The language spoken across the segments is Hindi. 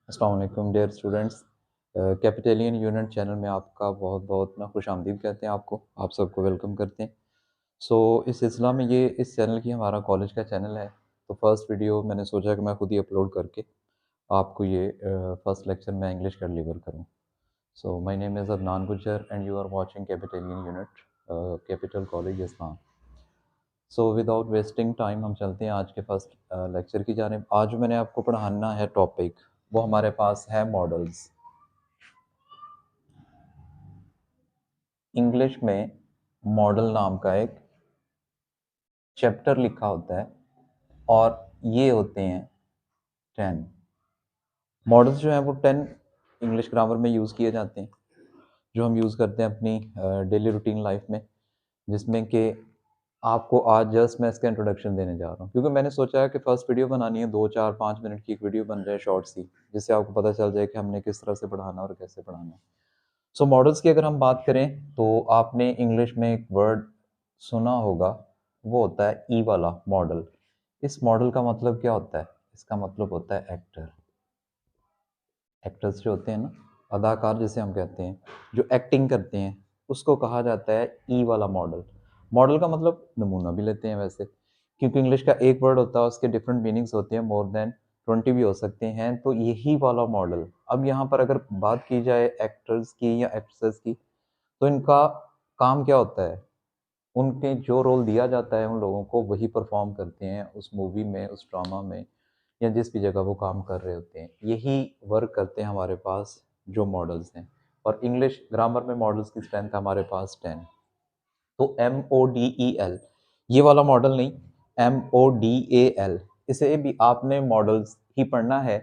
अस्सलाम वालेकुम डियर स्टूडेंट्स। कैपिटेलियन यूनिट चैनल में आपका बहुत बहुत ना खुशामदीद कहते हैं आपको, आप सबको वेलकम करते हैं। इस सिलसिला में ये इस चैनल की हमारा कॉलेज का चैनल है, तो फर्स्ट वीडियो मैंने सोचा कि मैं खुद ही अपलोड करके आपको ये फर्स्ट लेक्चर मैं इंग्लिश का डिलीवर करूँ। My name is Adnan Gujjar and you are watching Capitalian unit capital college Islam. Without wasting time हम चलते हैं आज के फर्स्ट लेक्चर की जानिब। आज जो मैंने आपको पढ़ाना है टॉपिक, वो हमारे पास है मॉडल्स। इंग्लिश में मॉडल नाम का एक चैप्टर लिखा होता है और ये होते हैं 10 मॉडल्स। जो हैं वो 10 इंग्लिश ग्रामर में यूज़ किए जाते हैं, जो हम यूज़ करते हैं अपनी डेली रूटीन लाइफ में, जिसमें कि आपको आज जस्ट मैं इसका इंट्रोडक्शन देने जा रहा हूँ, क्योंकि मैंने सोचा है कि फर्स्ट वीडियो बनानी है, 2 4 5 मिनट की एक वीडियो बन जाए शॉर्ट सी, जिससे आपको पता चल जाए कि हमने किस तरह से पढ़ाना और कैसे पढ़ाना है। मॉडल्स की अगर हम बात करें तो आपने इंग्लिश में एक वर्ड सुना होगा, वो होता है ई वाला मॉडल। इस मॉडल का मतलब क्या होता है? इसका मतलब होता है एक्टर। एक्टर्स जो होते हैं ना, अदाकार जिसे हम कहते हैं, जो एक्टिंग करते हैं, उसको कहा जाता है ई वाला मॉडल। मॉडल का मतलब नमूना भी लेते हैं वैसे, क्योंकि इंग्लिश का एक वर्ड होता है, उसके डिफरेंट मीनिंग्स होते हैं, मोर देन 20 भी हो सकते हैं, तो यही वाला मॉडल। अब यहाँ पर अगर बात की जाए एक्टर्स की या एक्ट्रेस की, तो इनका काम क्या होता है? उनके जो रोल दिया जाता है उन लोगों को, वही परफॉर्म करते हैं उस मूवी में, उस ड्रामा में, या जिस भी जगह वो काम कर रहे होते हैं। यही वर्क करते हैं हमारे पास जो मॉडल्स हैं। और इंग्लिश ग्रामर में मॉडल्स की स्ट्रेंथ हमारे पास 10। तो MODEL, ये वाला मॉडल नहीं, MODAL, इसे भी आपने मॉडल्स ही पढ़ना है,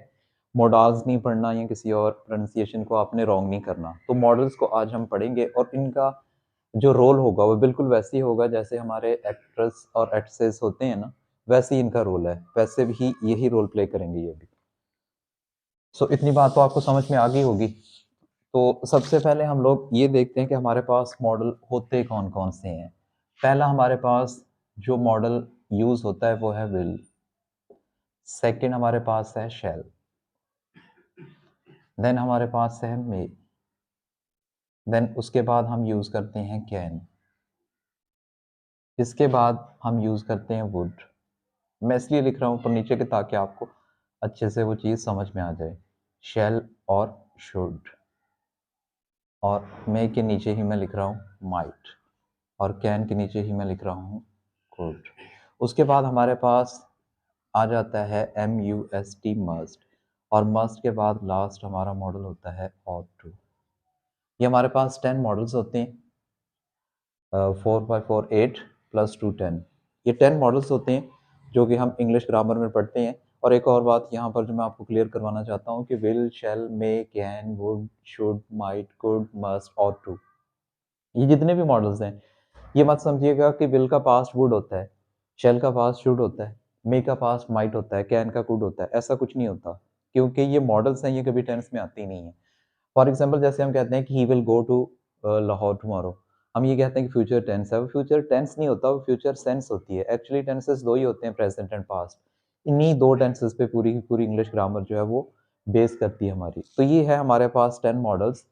मॉडल्स नहीं पढ़ना, या किसी और प्रोनाउंसिएशन को आपने रॉन्ग नहीं करना। तो मॉडल्स को आज हम पढ़ेंगे और इनका जो रोल होगा वो बिल्कुल वैसे ही होगा जैसे हमारे एक्ट्रेस और एक्ट्रेसेस होते हैं ना, वैसे ही इनका रोल है, वैसे भी यही रोल प्ले करेंगे ये भी। इतनी बात तो आपको समझ में आ गई होगी। तो सबसे पहले हम लोग ये देखते हैं कि हमारे पास मॉडल होते कौन कौन से हैं। पहला हमारे पास जो मॉडल यूज होता है वो है विल। सेकंड हमारे पास है शैल। देन हमारे पास है मे। देन उसके बाद हम यूज करते हैं कैन। इसके बाद हम यूज करते हैं वुड। मैं इसलिए लिख रहा हूँ ऊपर नीचे के, ताकि आपको अच्छे से वो चीज़ समझ में आ जाए। शैल और शुड, और मे के नीचे ही मैं लिख रहा हूँ माइट, और कैन के नीचे ही मैं लिख रहा हूँ कुड। उसके बाद हमारे पास आ जाता है MUST, मस्ट, और मस्ट के बाद लास्ट हमारा मॉडल होता है ought to। ये हमारे पास 10 मॉडल्स होते हैं, 4 by 4 8 प्लस 2 10। ये 10 मॉडल्स होते हैं जो कि हम इंग्लिश ग्रामर में पढ़ते हैं। और एक और बात यहाँ पर जो मैं आपको क्लियर करवाना चाहता हूँ कि will, shall, may, can, would, should, might, could, must, ought to, ये जितने भी मॉडल्स हैं, ये मत समझिएगा कि विल का पास्ट वुड होता है, शैल का पास्ट शुड होता है, मे का पास्ट माइट होता है, कैन का कुड होता है। ऐसा कुछ नहीं होता, क्योंकि ये मॉडल्स हैं, ये कभी टेंस में आती नहीं है। फॉर एग्जाम्पल जैसे हम कहते हैं कि he will go to Lahore tomorrow, हम ये कहते हैं कि फ्यूचर टेंस है, वो फ्यूचर टेंस नहीं होता, वो फ्यूचर सेंस होती है। एक्चुअली टेंसेस दो ही होते हैं, प्रेजेंट एंड पास्ट। इन्हीं दो टेंसेस पे पूरी की पूरी इंग्लिश ग्रामर जो है वो बेस करती है हमारी। तो ये है हमारे पास 10 मॉडल्स।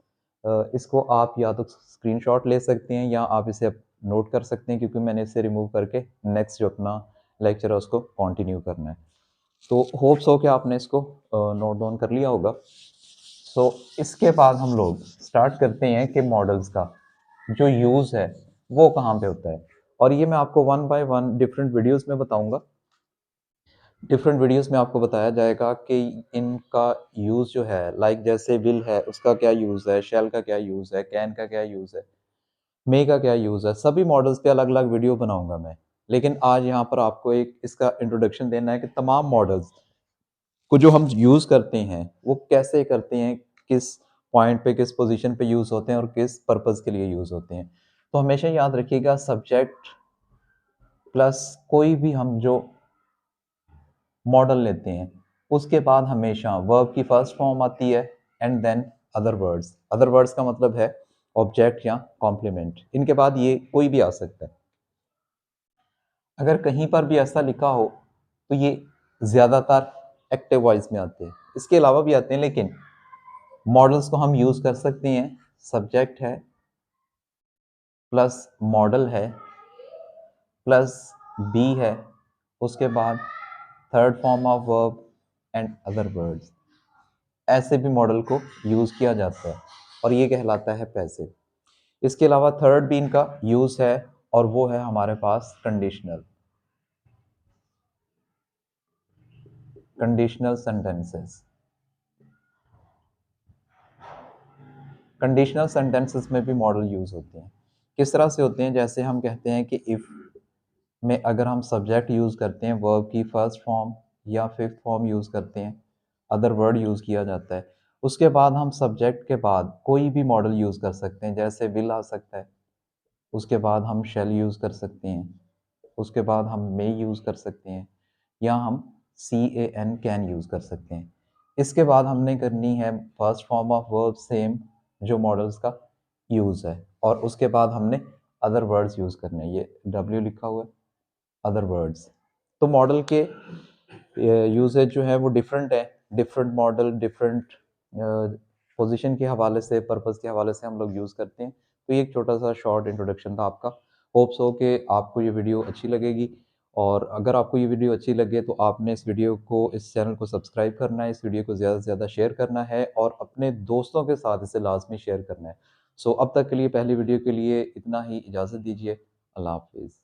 इसको आप या तो स्क्रीनशॉट ले सकते हैं या आप इसे नोट कर सकते हैं, क्योंकि मैंने इसे रिमूव करके नेक्स्ट जो अपना लेक्चर है उसको कंटिन्यू करना है। तो होप्स हो कि आपने इसको नोट डाउन कर लिया होगा। इसके बाद हम लोग स्टार्ट करते हैं कि मॉडल्स का जो यूज़ है वो कहाँ पे होता है, और ये मैं आपको one by one different videos में बताऊंगा। डिफरेंट वीडियोस में आपको बताया जाएगा कि इनका यूज़ जो है, लाइक जैसे विल है उसका क्या यूज़ है, शेल का क्या यूज़ है, कैन का क्या यूज़ है, मे का क्या यूज़ है। सभी मॉडल्स पे अलग अलग वीडियो बनाऊंगा मैं, लेकिन आज यहाँ पर आपको एक इसका इंट्रोडक्शन देना है कि तमाम मॉडल्स को जो हम यूज़ करते हैं वो कैसे करते हैं, किस पॉइंट पे, किस पोजीशन पे यूज़ होते हैं और किस पर्पस के लिए यूज़ होते हैं। तो हमेशा याद रखिएगा, सब्जेक्ट प्लस कोई भी हम जो मॉडल लेते हैं, उसके बाद हमेशा वर्ब की फर्स्ट फॉर्म आती है and then other words. Other words का मतलब है ऑब्जेक्ट या कॉम्प्लीमेंट। इनके बाद ये कोई भी आ सकता है। अगर कहीं पर भी ऐसा लिखा हो तो ये ज़्यादातर एक्टिव वॉइस में आते हैं। इसके अलावा भी आते हैं, लेकिन मॉडल्स को हम यूज़ कर सकते हैं। सब्जेक्ट है प्लस मॉडल है प्लस बी है, उसके बाद third form of verb and other words, ऐसे भी मॉडल को यूज़ किया जाता है और ये कहलाता है पैसिव। इसके अलावा थर्ड भी इनका यूज़ है और वो है हमारे पास conditional. Conditional sentences, conditional sentences में भी मॉडल यूज़ होते हैं। किस तरह से होते हैं? जैसे हम कहते हैं कि इफ़ में अगर हम सब्जेक्ट यूज़ करते हैं, वर्ब की फर्स्ट फॉर्म या फिफ्थ फॉर्म यूज़ करते हैं, अदर वर्ड यूज़ किया जाता है, उसके बाद हम सब्जेक्ट के बाद कोई भी मॉडल यूज़ कर सकते हैं। जैसे विल आ सकता है, उसके बाद हम शैल यूज़ कर सकते हैं, उसके बाद हम मे यूज़ कर सकते हैं, या हम CAN कैन यूज़ कर सकते हैं। इसके बाद हमने करनी है first form of verb same जो मॉडल्स का यूज़ है, और उसके बाद हमने अदर वर्ड्स यूज़ करने हैं। ये W लिखा हुआ है, अदर वर्ड्स। तो मॉडल के यूसेज जो है वो डिफरेंट है। डिफरेंट मॉडल डिफरेंट पोजीशन के हवाले से, पर्पस के हवाले से हम लोग यूज़ करते हैं। तो ये एक छोटा सा शॉर्ट इंट्रोडक्शन था आपका। होप्स हो कि आपको ये वीडियो अच्छी लगेगी, और अगर आपको ये वीडियो अच्छी लगे तो आपने इस वीडियो को, इस चैनल को सब्सक्राइब करना है, इस वीडियो को ज़्यादा से ज़्यादा शेयर करना है और अपने दोस्तों के साथ इसे लाजमी शेयर करना है। सो अब तक के लिए, पहली वीडियो के लिए इतना ही। इजाज़त दीजिए। अल्लाह हाफ़िज़।